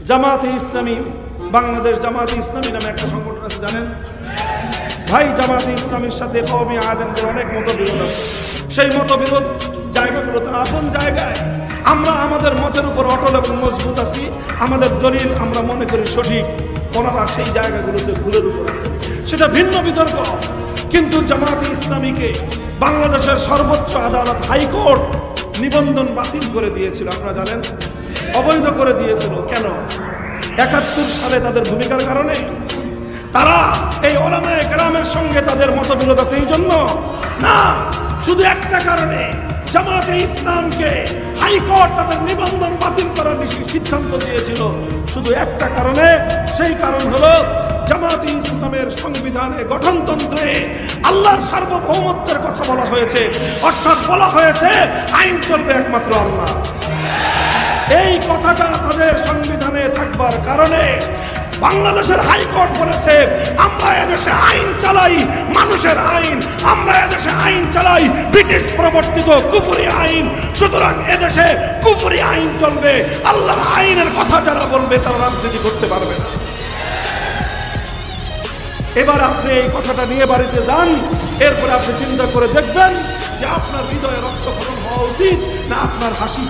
জামাতে ইসলামী বাংলাদেশ জামাতে ইসলামী নামে একটা সংগঠন আছে, জানেন ভাই? জামাতে ইসলামীর সাথে কওমি আলেমদের অনেক মতবিরোধ আছে। সেই মতবিরোধ জায়গাগুলোতে আপন জায়গায় আমরা আমাদের মতের উপর অটল এবং মজবুত আছি। আমাদের দলিল আমরা মনে করি সঠিক, ওনারা সেই জায়গাগুলোতে ভুলের উপর আছে, সেটা ভিন্ন বিতর্ক। কিন্তু জামাতে ইসলামীকে বাংলাদেশের সর্বোচ্চ আদালত হাইকোর্ট নিবন্ধন বাতিল করে দিয়েছিল, আপনারা জানেন, অবৈধ করে দিয়েছিল। কেন? ৭১ সালে তাদের ভূমিকার কারণে। তারা এই ওলামায়ে কেরামের সঙ্গে তাদের মতবিরোধ আছে এই জন্য না, শুধু একটা কারণে জামাতে ইসলামকে হাইকোর্ট তাদের নিবন্ধন বাতিল করার সিদ্ধান্ত দিয়েছিল, শুধু একটা কারণে। সেই কারণ হলো জামাতে ইসলামের সংবিধানে, গঠনতন্ত্রে আল্লাহর সার্বভৌমত্বের কথা বলা হয়েছে, অর্থাৎ বলা হয়েছে আইন চলবে একমাত্র আল্লাহ। এই কথাটা তাদের সংবিধানে থাকবার কারণে বাংলাদেশের হাইকোর্ট বলেছে আমরা এদেশে আইন চালাই, মানুষের আইন, আমরা এদেশে আইন চালাই ব্রিটিশ প্রবর্তিত কুফরি আইন, সুতরাং এদেশে কুফরি আইন চলবে। আল্লাহর আইনের কথা যারা বলবে তারা রাজনীতি করতে পারবে না। এবার আপনি এই কথাটা নিয়ে বাড়িতে যান, এরপরে আপনি চিন্তা করে দেখবেন যে আপনার হৃদয়ে রক্তক্ষরণ হওয়া উচিত না আপনার হাসি